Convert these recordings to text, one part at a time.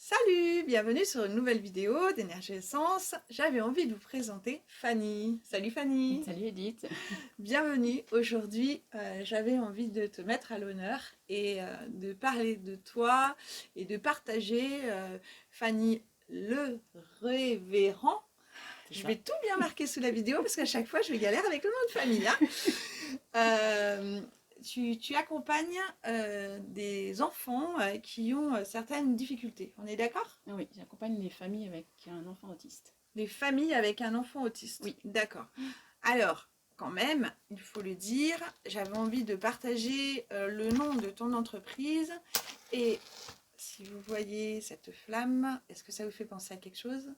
Salut, bienvenue sur une nouvelle vidéo d'Énergie Essence. J'avais envie de vous présenter Fanny. Salut Fanny, Salut Edith. bienvenue. Aujourd'hui, j'avais envie de te mettre à l'honneur et de parler de toi et de partager Fanny le révérend. C'est Je ça. vais tout bien marquer sous la vidéo parce qu'à chaque fois, je vais galérer avec le nom de famille, hein. Euh, tu accompagnes des enfants qui ont certaines difficultés. On est d'accord? Ah oui, j'accompagne les familles avec un enfant autiste. Les familles avec un enfant autiste. Oui. D'accord. Alors, quand même, il faut le dire, j'avais envie de partager le nom de ton entreprise. Et si vous voyez cette flamme, est-ce que ça vous fait penser à quelque chose?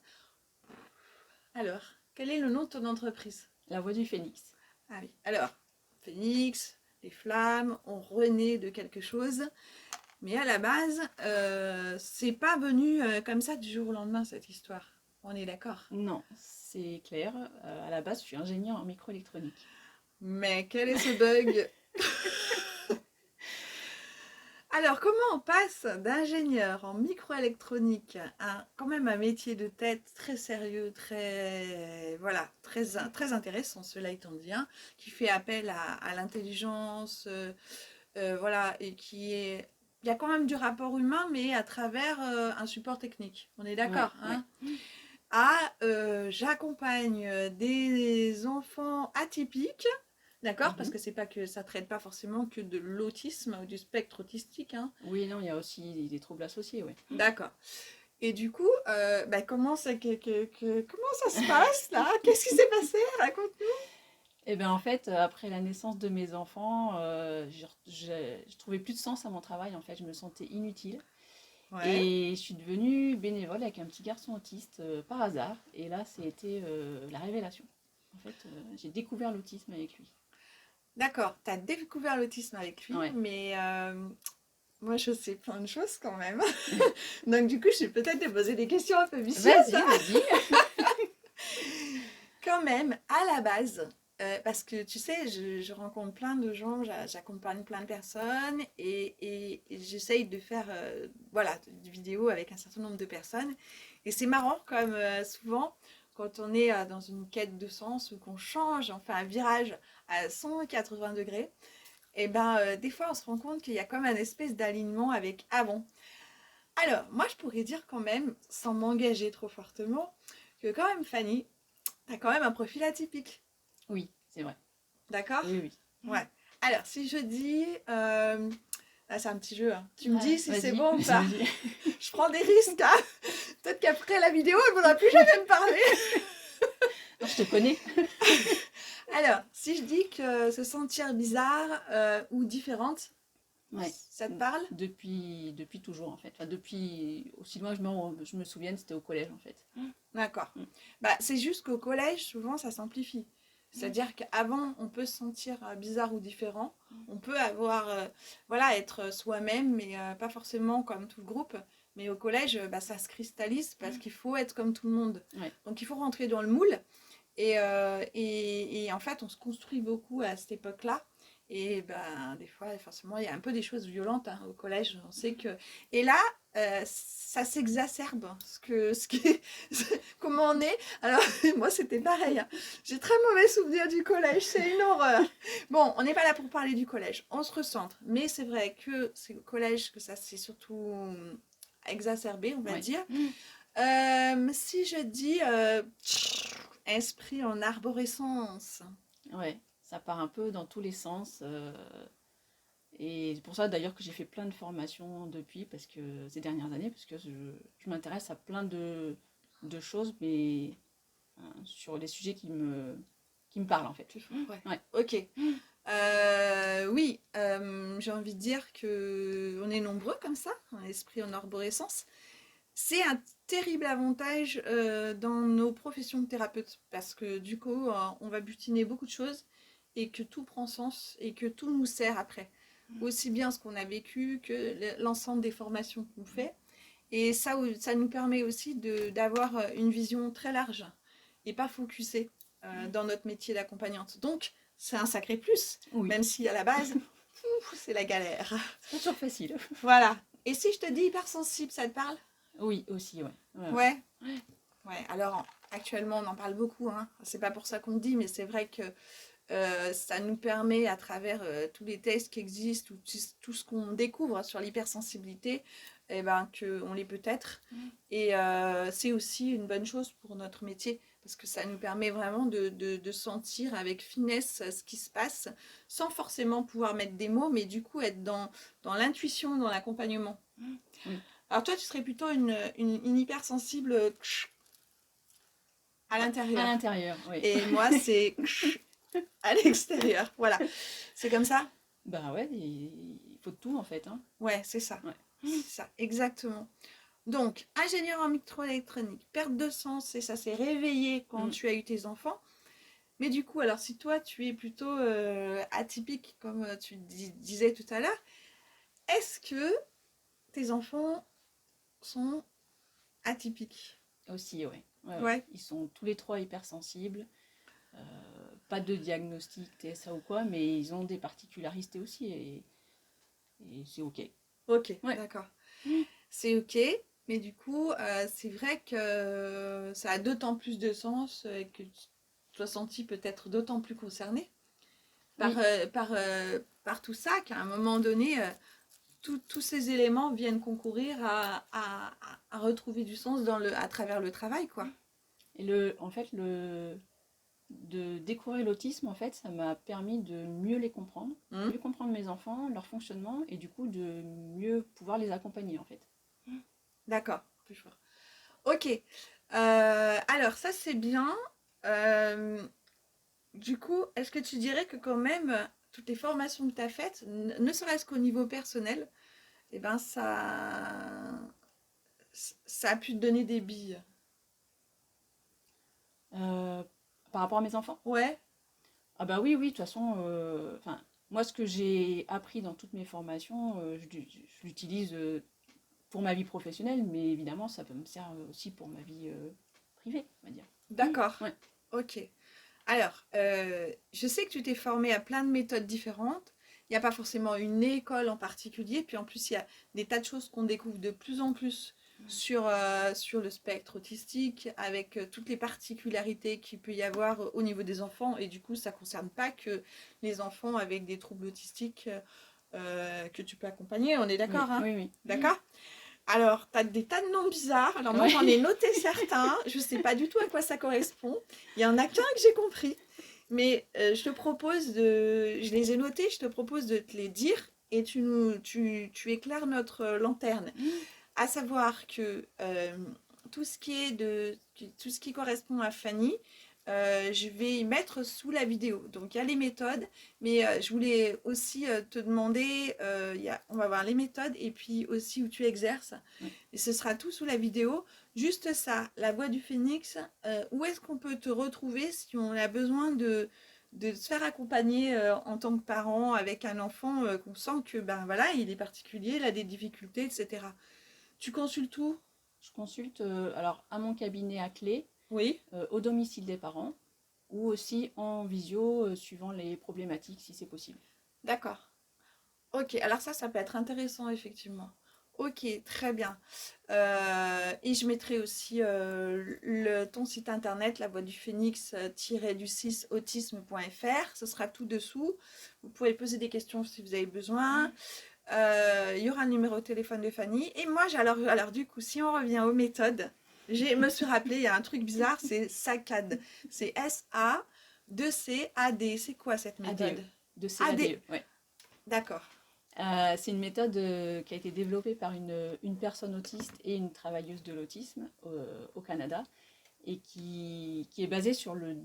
Alors, quel est le nom de ton entreprise? La voix du phénix. Ah oui. Alors, Phoenix, les flammes, on renaît de quelque chose. Mais à la base, c'est pas venu comme ça du jour au lendemain, cette histoire. On est d'accord? Non, c'est clair. À la base, je suis ingénieure en microélectronique. Mais quel est ce bug? Alors, comment on passe d'ingénieur en microélectronique à quand même un métier de tête très sérieux, très, voilà, très intéressant, cela étant dit, hein, qui fait appel à l'intelligence, voilà, et qui est... Il y a quand même du rapport humain, mais à travers un support technique. On est Ouais, d'accord, ouais. hein? J'accompagne des enfants atypiques, d'accord? Parce Mhm. que c'est pas que ça traite pas forcément que de l'autisme ou du spectre autistique, hein. Oui, non, il y a aussi des troubles associés, ouais. D'accord. Et du coup, comment comment ça se passe là? Qu'est-ce qui s'est passé? Raconte-nous. Et bien en fait, après la naissance de mes enfants, je trouvais plus de sens à mon travail, en fait. Je me sentais inutile. Ouais. Et je suis devenue bénévole avec un petit garçon autiste par hasard. Et là, c'était la révélation. En fait, j'ai découvert l'autisme avec lui. D'accord. Tu as découvert l'autisme avec lui, Ouais. mais moi je sais plein de choses quand même. Donc du coup, je vais peut-être te poser des questions un peu vicieuses, Vas-y, hein. vas-y. Quand même, à la base, parce que tu sais, je rencontre plein de gens, j'accompagne plein de personnes et j'essaye de faire voilà, des vidéos avec un certain nombre de personnes. Et c'est marrant comme souvent, quand on est dans une quête de sens ou qu'on change, on fait un virage à 180 degrés, et ben des fois on se rend compte qu'il y a comme un espèce d'alignement avec avant. Alors, moi je pourrais dire quand même, sans m'engager trop fortement, que quand même Fanny, t'as quand même un profil atypique. Oui, c'est vrai. D'accord? Oui, oui. Ouais. Alors, si je dis... là, c'est un petit jeu, hein. Tu me Ah, dis si c'est vas-y, bon ou pas. vas-y. Je prends des risques, hein. Peut-être qu'après la vidéo, il ne faudra plus jamais me parler. Non, je te connais. Alors, si je dis que se sentir bizarre ou différente, Ouais. ça te parle? Depuis toujours, en fait. Enfin, depuis aussi loin que je me souvienne, c'était au collège, en fait. D'accord. Mm. Bah, c'est juste qu'au collège, souvent, ça s'amplifie. Ouais. C'est-à-dire qu'avant, on peut se sentir bizarre ou différent. On peut avoir, voilà, être soi-même, mais pas forcément comme tout le groupe. Mais au collège, bah, ça se cristallise parce qu'il faut être comme tout le monde. Ouais. Donc, il faut rentrer dans le moule. Et en fait, on se construit beaucoup à cette époque-là. Et ben, des fois, forcément, il y a un peu des choses violentes hein, au collège. On sait que. Et là, ça s'exacerbe. Comment on est. Alors, moi, c'était pareil, hein. J'ai très mauvais souvenir du collège. C'est une horreur. Bon, on n'est pas là pour parler du collège. On se recentre. Mais c'est vrai que c'est au collège que ça s'est surtout exacerbé, on va Ouais. dire. Si je dis esprit en arborescence. Ouais. Ça part un peu dans tous les sens. Et c'est pour ça d'ailleurs que j'ai fait plein de formations depuis, parce que ces dernières années, parce que je m'intéresse à plein de choses, mais sur les sujets qui me parlent, en fait. Ouais. Ouais. Ok. Oui, j'ai envie de dire que on est nombreux comme ça, un esprit en arborescence. C'est un terrible avantage dans nos professions de thérapeute parce que du coup, on va butiner beaucoup de choses et que tout prend sens et que tout nous sert après. Aussi bien ce qu'on a vécu que l'ensemble des formations qu'on fait. Et ça nous permet aussi d'avoir une vision très large et pas focusée dans notre métier d'accompagnante. Donc, c'est un sacré plus, Oui. même si à la base, c'est la galère. C'est pas toujours facile. Voilà. Et si je te dis hypersensible, ça te parle? Oui, aussi, ouais. Ouais. Ouais. Alors, actuellement, on en parle beaucoup, hein. C'est pas pour ça qu'on le dit, mais c'est vrai que ça nous permet, à travers tous les tests qui existent, ou tout ce qu'on découvre sur l'hypersensibilité, eh ben, qu'on l'est peut-être. Et c'est aussi une bonne chose pour notre métier, parce que ça nous permet vraiment de sentir avec finesse ce qui se passe, sans forcément pouvoir mettre des mots, mais du coup être dans l'intuition, dans l'accompagnement. Oui. Alors toi, tu serais plutôt une hypersensible à À l'intérieur. l'intérieur, oui. Et moi, c'est à l'extérieur. Voilà. C'est comme ça? Bah ouais, il faut de tout en fait, hein. Ouais, c'est ça. Ouais. C'est ça, exactement. Donc, ingénieur en microélectronique, perte de sens, et ça s'est réveillé quand tu as eu tes enfants. Mais du coup, alors si toi, tu es plutôt atypique, comme tu disais tout à l'heure, est-ce que tes enfants sont atypiques? Aussi, ouais. Ouais. Ils sont tous les trois hypersensibles. Pas de diagnostic TSA ou quoi, mais ils ont des particularités aussi et c'est ok. Ok, Ouais. d'accord. C'est ok, mais du coup, c'est vrai que ça a d'autant plus de sens et que tu sois senti peut-être d'autant plus concerné par, Oui. par tout ça, qu'à un moment donné, tous ces éléments viennent concourir à retrouver du sens à travers le travail, quoi. Et en fait, de découvrir l'autisme, en fait, ça m'a permis de mieux les comprendre, mieux comprendre mes enfants, leur fonctionnement, et du coup de mieux pouvoir les accompagner, en fait. D'accord. Ok. Alors, ça, c'est bien. Du coup, est-ce que tu dirais que quand même, toutes les formations que tu as faites, ne serait-ce qu'au niveau personnel, eh ben ça a pu te donner des billes? Euh, Par rapport à mes enfants? Ouais. Ah bah oui, oui, de toute façon, moi ce que j'ai appris dans toutes mes formations, je l'utilise pour ma vie professionnelle, mais évidemment ça peut me servir aussi pour ma vie privée, on va dire. D'accord. Ouais. Ok. Alors, je sais que tu t'es formée à plein de méthodes différentes. Il n'y a pas forcément une école en particulier. Puis en plus, il y a des tas de choses qu'on découvre de plus en plus sur le spectre autistique, avec toutes les particularités qu'il peut y avoir au niveau des enfants. Et du coup, ça ne concerne pas que les enfants avec des troubles autistiques que tu peux accompagner. On est d'accord, Oui, hein? oui, oui. D'accord? Alors, tu as des tas de noms bizarres. Alors, moi, Ouais. j'en ai noté certains. Je ne sais pas du tout à quoi ça correspond. Il y en a qu'un que j'ai compris. Mais je te propose de... Je les ai notés, je te propose de te les dire et tu éclaires notre lanterne. À savoir que tout ce qui correspond à Fanny, je vais y mettre sous la vidéo. Donc il y a les méthodes, mais je voulais aussi te demander, on va voir les méthodes et puis aussi où tu exerces. Ouais. Et ce sera tout sous la vidéo. Juste ça, la voix du phénix, où est-ce qu'on peut te retrouver si on a besoin de se faire accompagner en tant que parent avec un enfant qu'on sent que ben voilà, il est particulier, il a des difficultés, etc. Tu consultes où? Je consulte alors à mon cabinet à clé, Oui. au domicile des parents, ou aussi en visio, suivant les problématiques si c'est possible. D'accord. Ok, alors ça peut être intéressant, effectivement. Ok, très bien. Et je mettrai aussi ton site internet, la voix du phénix-du6 autisme.fr. Ce sera tout dessous. Vous pouvez poser des questions si vous avez besoin. Il y aura le numéro de téléphone de Fanny. Et moi, alors du coup, si on revient aux méthodes, je me suis rappelé, il y a un truc bizarre, c'est SACAD. C'est S-A-2-C-A-D. C'est quoi cette méthode? ADE. De CADE, ouais. D'accord. C'est une méthode qui a été développée par une personne autiste et une travailleuse de l'autisme au Canada et qui est basée sur le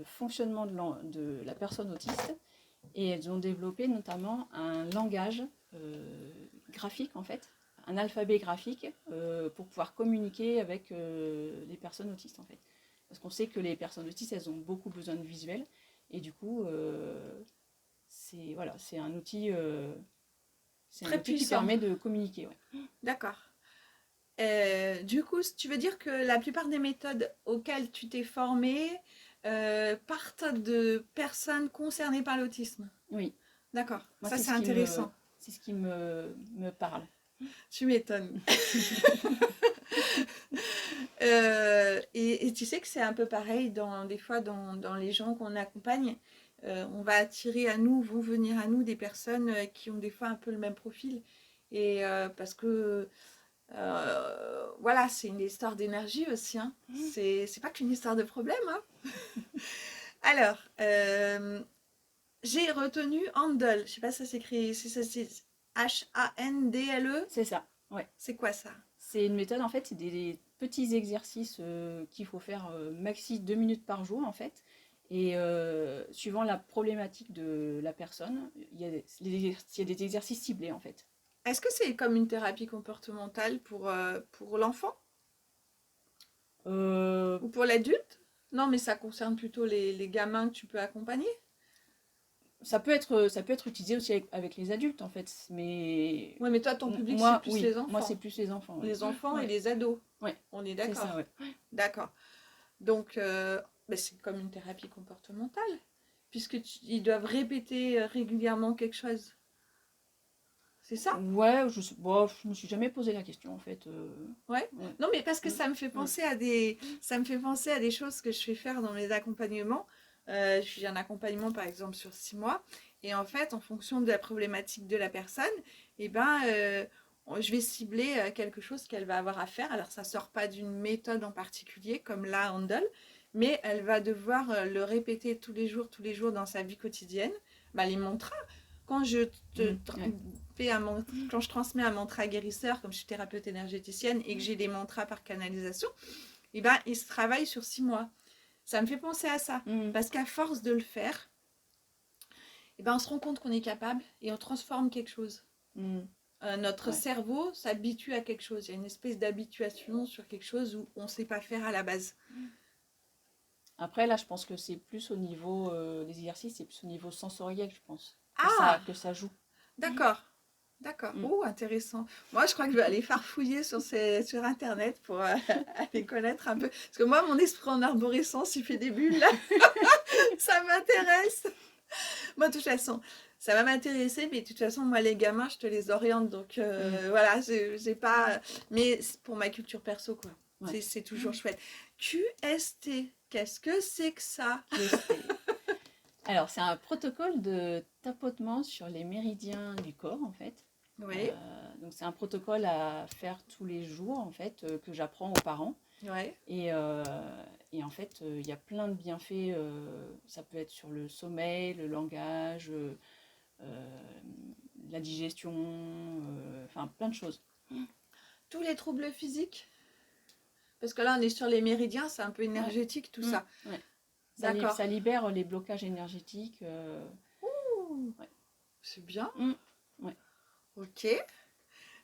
fonctionnement de la personne autiste. Et elles ont développé notamment un langage graphique, en fait, un alphabet graphique pour pouvoir communiquer avec les personnes autistes, en fait. Parce qu'on sait que les personnes autistes, elles ont beaucoup besoin de visuel. Et du coup, c'est un outil... Très qui puissant. permet de communiquer. Ouais. D'accord. Du coup, tu veux dire que la plupart des méthodes auxquelles tu t'es formée partent de personnes concernées par l'autisme? Oui. D'accord. Moi, Ça, c'est intéressant. c'est ce qui me parle. Tu m'étonnes. Et tu sais que c'est un peu pareil des fois dans les gens qu'on accompagne. On va attirer à nous, vont venir à nous des personnes qui ont des fois un peu le même profil. Et parce que voilà, c'est une histoire d'énergie aussi. Hein. C'est pas qu'une histoire de problème. Hein. Alors, j'ai retenu Handle. Je sais pas si ça s'écrit. Si ça c'est Handle. C'est ça, ouais. C'est quoi ça? C'est une méthode, en fait, c'est des petits exercices qu'il faut faire maxi 2 minutes par jour, en fait. Et suivant la problématique de la personne, il y a des exercices ciblés, en fait. Est-ce que c'est comme une thérapie comportementale pour l'enfant Euh, ou pour l'adulte? Non, mais ça concerne plutôt les gamins que tu peux accompagner. ça peut être utilisé aussi avec les adultes, en fait. Mais Oui, mais toi, ton public, c'est moi, plus oui, les moi, enfants. c'est plus les enfants. Ouais. Les enfants et Ouais, les ados. ouais, On est c'est d'accord. ça, ouais. D'accord. Donc, ben, c'est comme une thérapie comportementale, puisque ils doivent répéter régulièrement quelque chose. C'est ça? Ouais, bon, je me suis jamais posé la question, en fait. Ouais. Ouais. Non, mais parce que Mm, ça me fait mm, penser ça me fait penser à des choses que je fais faire dans mes accompagnements. J'ai un accompagnement, par exemple, sur 6 mois. Et en fait, en fonction de la problématique de la personne, eh ben, je vais cibler quelque chose qu'elle va avoir à faire. Alors, ça sort pas d'une méthode en particulier, comme la Handle, mais elle va devoir le répéter tous les jours dans sa vie quotidienne. Bah, les mantras. Quand je te ouais. quand je transmets un mantra guérisseur, comme je suis thérapeute énergéticienne et que j'ai des mantras par canalisation, et ben, il se travaille sur 6 mois. Ça me fait penser à ça. Mm, Parce qu'à force de le faire, et ben, on se rend compte qu'on est capable et on transforme quelque chose. mm, Notre ouais. cerveau s'habitue à quelque chose. Il y a une espèce d'habituation sur quelque chose où on ne sait pas faire à la base. Après, là, je pense que c'est plus au niveau des exercices, c'est plus au niveau sensoriel, je pense, Ah, que ça joue. d'accord. D'accord. Mm. Oh, intéressant. Moi, je crois que je vais aller farfouiller sur Internet pour aller connaître un peu. Parce que moi, mon esprit en arborescence, il fait des bulles, là. Ça m'intéresse. Moi, de toute façon, ça va m'intéresser, mais de toute façon, moi, les gamins, je te les oriente. Donc, voilà, j'ai pas. Mais c'est pour ma culture perso, quoi. Ouais. C'est toujours chouette. QST, qu'est-ce que c'est que ça? QST. Alors, c'est un protocole de tapotement sur les méridiens du corps, en fait. Oui, Donc, c'est un protocole à faire tous les jours, en fait, que j'apprends aux parents. ouais. Et en fait, il y a plein de bienfaits. Ça peut être sur le sommeil, le langage, la digestion, enfin plein de choses. Tous les troubles physiques? Parce que là, on est sur les méridiens, c'est un peu Ouais. énergétique, tout ça. Ouais. D'accord. Ça libère les blocages énergétiques. Ouh, Ouais. c'est bien. Ouais. Ok.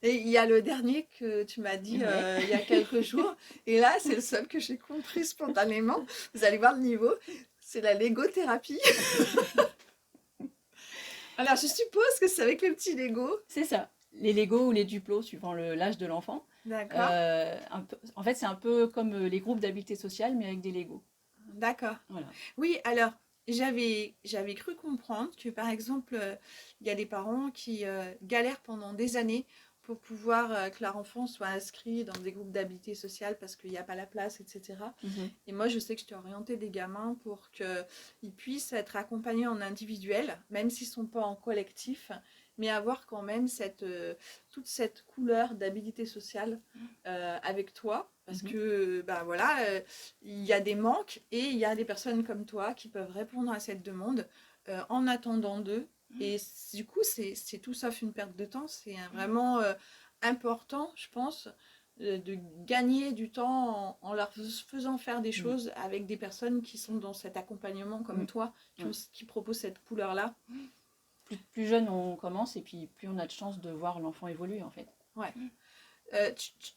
Et il y a le dernier que tu m'as dit Ouais. il y a quelques jours. Et là, c'est le seul que j'ai compris spontanément. Vous allez voir le niveau. C'est la légothérapie. Alors, je suppose que c'est avec les petits Lego. C'est ça. Les Lego ou les Duplos, suivant l'âge de l'enfant. D'accord. En fait, c'est un peu comme les groupes d'habileté sociale, mais avec des Lego. D'accord. Voilà. Oui, alors, j'avais cru comprendre que, par exemple, il y a des parents qui galèrent pendant des années pour pouvoir que leur enfant soit inscrit dans des groupes d'habileté sociale parce qu'il n'y a pas la place, etc. Mhm. Et moi, je sais que je t'ai orienté des gamins pour qu'ils puissent être accompagnés en individuel, même s'ils ne sont pas en collectif, mais avoir quand même toute cette couleur d'habilité sociale avec toi. Parce que, ben voilà, il y a des manques et il y a des personnes comme toi qui peuvent répondre à cette demande en attendant d'eux. Et du coup, c'est tout sauf une perte de temps. C'est vraiment important, je pense, de gagner du temps en leur faisant faire des choses avec des personnes qui sont dans cet accompagnement comme toi, qui proposent cette couleur-là. Plus jeune on commence et puis plus on a de chance de voir l'enfant évoluer en fait. Ouais.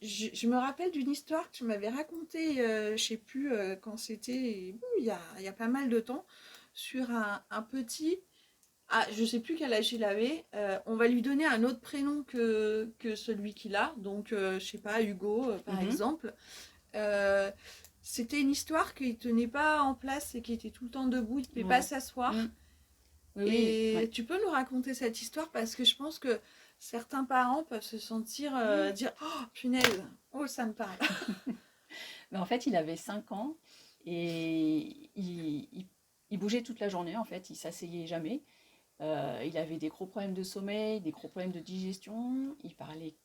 Je me rappelle d'une histoire que tu m'avais racontée, je ne sais plus quand c'était, il y a pas mal de temps, sur un petit. Ah, je ne sais plus quel âge il avait. On va lui donner un autre prénom que celui qu'il a. Donc, je ne sais pas, Hugo, par exemple. C'était une histoire qu'il ne tenait pas en place et qui était tout le temps debout. Il ne pouvait pas s'asseoir. Oui, Et ouais. tu peux nous raconter cette histoire parce que je pense que certains parents peuvent se sentir, dire, oh punaise, oh ça me parle. Mais en fait, il avait 5 ans et il bougeait toute la journée, en fait, il s'asseyait jamais. Il avait des gros problèmes de sommeil, des gros problèmes de digestion, il parlait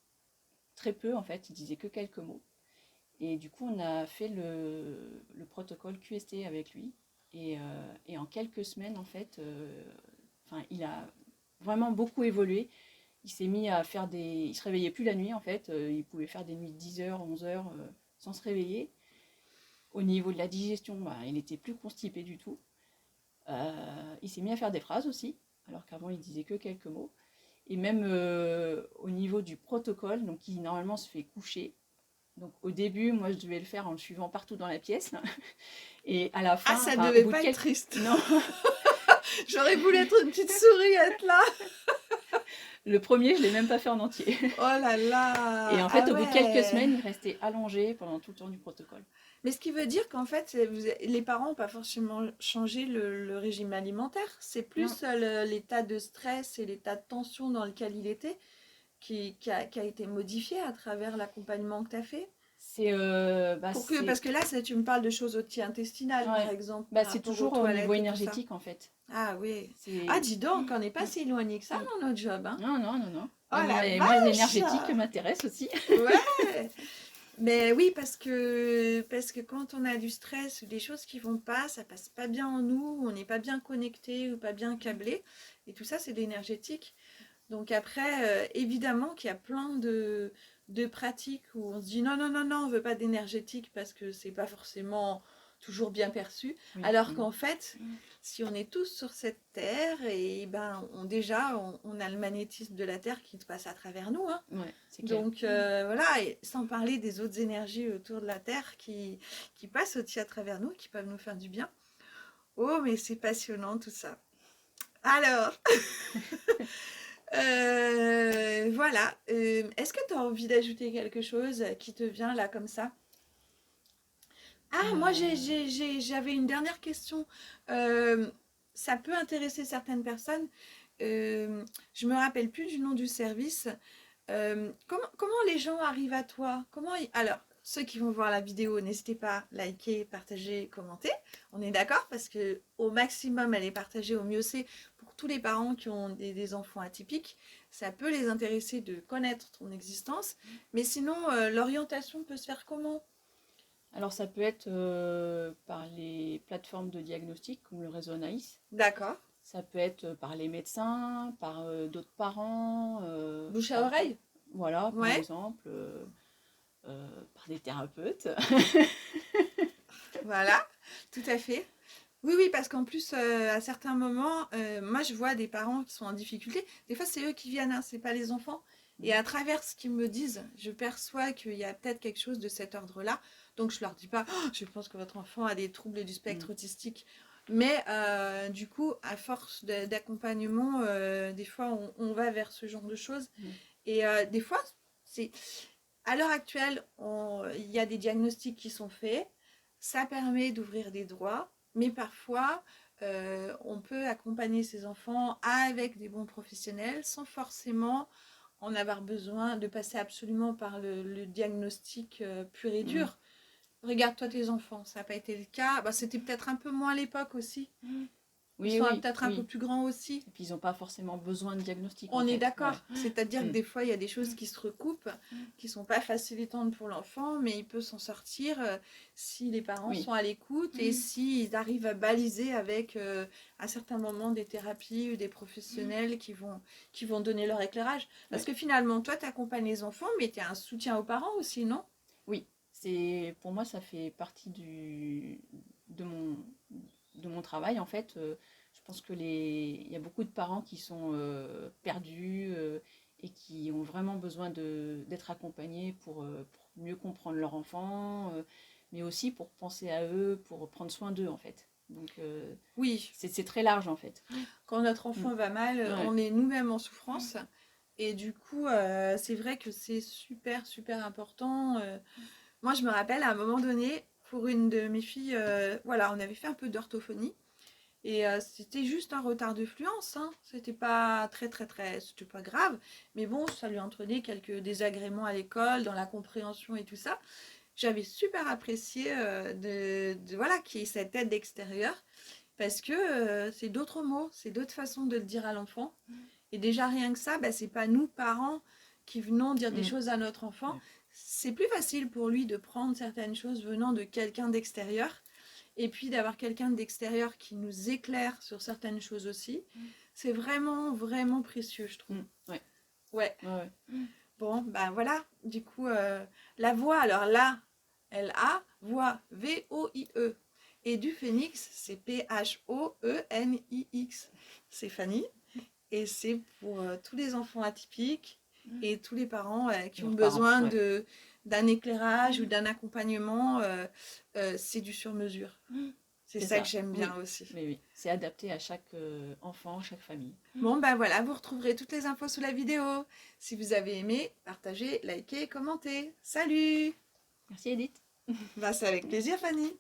très peu, en fait, il disait que quelques mots. Et du coup, on a fait le protocole QST avec lui. Et en quelques semaines, en fait, enfin, il a vraiment beaucoup évolué. Il s'est mis à faire des... Il se réveillait plus la nuit, en fait. Il pouvait faire des nuits de 10 heures, 11 heures sans se réveiller. Au niveau de la digestion, bah, il n'était plus constipé du tout. Il s'est mis à faire des phrases aussi, alors qu'avant, il disait que quelques mots. Et même au niveau du protocole, donc qui normalement se fait coucher. Donc au début, moi, je devais le faire en le suivant partout dans la pièce. Et à la Ah, fin, ça enfin, au devait bout de pas être quelques... triste. Non, J'aurais voulu être une petite souris, être là. le premier, je l'ai même pas fait en entier. Oh là Et là, en ah fait, au bout de quelques ouais. semaines, il restait allongé pendant tout le temps du protocole. Mais ce qui veut dire qu'en fait, les parents n'ont pas forcément changé le régime alimentaire. C'est Non, plus l'état de stress et l'état de tension dans lequel il était qui a été modifié à travers l'accompagnement que tu as fait. Parce que là, tu me parles de choses aussi intestinales, par ouais. exemple, Bah, par c'est rapport aux toujours au niveau toilettes et tout ça. énergétique, en fait. Ah oui. Ah, C'est... dis donc, on n'est pas Mm, si éloigné que ça mm. dans notre job, hein. Non, non, non, non. Oh la Et moi, vache! l'énergétique m'intéresse aussi. Ouais! Mais oui, parce que quand on a du stress ou des choses qui vont pas, ça passe pas bien en nous, on n'est pas bien connecté ou pas bien câblé. Et tout ça, c'est de l'énergétique. Donc après, évidemment qu'il y a plein de pratiques où on se dit non, non, non, non, on veut pas d'énergétique parce que c'est pas forcément toujours bien perçu. Oui. Alors Mm. qu'en fait, si on est tous sur cette terre, et ben déjà, on a le magnétisme de la terre qui passe à travers nous, hein. Ouais, c'est clair. Donc voilà, et sans parler des autres énergies autour de la Terre qui passent aussi à travers nous, qui peuvent nous faire du bien. Oh, mais c'est passionnant tout ça. Alors, voilà. Est-ce que tu as envie d'ajouter quelque chose qui te vient là comme ça? Ah, moi j'avais une dernière question. Euh, Ça peut intéresser certaines personnes. Je me rappelle plus du nom du service. Comment les gens arrivent à toi? Alors, ceux qui vont voir la vidéo, n'hésitez pas à liker, partager, commenter. On est d'accord parce que au maximum, elle est partagée, au mieux c'est pour tous les parents qui ont des enfants atypiques. Ça peut les intéresser de connaître ton existence. Mais sinon, l'orientation peut se faire comment? Alors ça peut être par les plateformes de diagnostic comme le réseau Naïs. D'accord. Ça peut être par les médecins, par d'autres parents, Bouche à oreille? voilà, par Ouais, exemple, par des thérapeutes. voilà, tout à fait. Oui, oui, parce qu'en plus, à certains moments, moi, je vois des parents qui sont en difficulté. Des fois, c'est eux qui viennent, hein, c'est pas les enfants. Et à travers ce qu'ils me disent, je perçois qu'il y a peut-être quelque chose de cet ordre-là. Donc, je leur dis pas, oh, je pense que votre enfant a des troubles du spectre Mm. autistique. Mais du coup, à force d'accompagnement, des fois, on va vers ce genre de choses. Mm. Et des fois, c'est à l'heure actuelle, il y a des diagnostics qui sont faits. Ça permet d'ouvrir des droits, mais parfois, on peut accompagner ces enfants avec des bons professionnels sans forcément en avoir besoin de passer absolument par le diagnostic pur et Mm. dur. Regarde-toi tes enfants, ça n'a pas été le cas. Bah, c'était peut-être un peu moins à l'époque aussi. Ils Oui, sont oui, peut-être un peu oui. plus grands aussi. Et puis ils n'ont pas forcément besoin de diagnostic en On est fait. Ouais. d'accord. C'est-à-dire que Mm. des fois, il y a des choses qui se recoupent, qui sont pas facilitantes pour l'enfant, mais il peut s'en sortir si les parents Oui. sont à l'écoute et s'ils arrivent à baliser avec, à certains moments, des thérapies ou des professionnels qui vont donner leur éclairage. Parce Ouais. que finalement, toi, tu accompagnes les enfants, mais tu es un soutien aux parents aussi, non? Oui. Pour moi, ça fait partie de mon travail en fait. Je pense que il y a beaucoup de parents qui sont perdus et qui ont vraiment besoin d'être accompagnés pour mieux comprendre leur enfant, mais aussi pour penser à eux, pour prendre soin d'eux en fait. Donc Oui, c'est très large en fait. quand notre Mm. enfant va mal, Ouais. on est nous-mêmes en souffrance. Et du coup, c'est vrai que c'est super, super important. Moi, je me rappelle à un moment donné, pour une de mes filles, voilà, on avait fait un peu d'orthophonie. Et c'était juste un retard de fluence, hein. C'était pas c'était pas grave. Mais bon, ça lui entraînait quelques désagréments à l'école, dans la compréhension et tout ça. J'avais super apprécié voilà, qu'il y ait cette aide extérieure. Parce que c'est d'autres mots, c'est d'autres façons de le dire à l'enfant. Et déjà, rien que ça, bah, c'est pas nous, parents, qui venons dire des choses à notre enfant. Ouais. C'est plus facile pour lui de prendre certaines choses venant de quelqu'un d'extérieur. Et puis d'avoir quelqu'un d'extérieur qui nous éclaire sur certaines choses aussi. C'est vraiment, vraiment précieux, je trouve. Ouais. Ouais. Ouais. Bon, ben voilà. Du coup, la voix, alors là, L-A, voix, V-O-I-E. Et du phénix, c'est P-H-O-E-N-I-X. C'est Fanny. Et c'est pour tous les enfants atypiques et tous les parents qui ont Leurs besoin parents, ouais. d'un éclairage ou d'un accompagnement. C'est du sur-mesure. C'est ça que j'aime bien aussi. Oui, oui. C'est adapté à chaque enfant, chaque famille. Bon, ben voilà, vous retrouverez toutes les infos sous la vidéo. Si vous avez aimé, partagez, likez, commentez. Salut! Merci Edith. Bah, c'est avec plaisir, Fanny.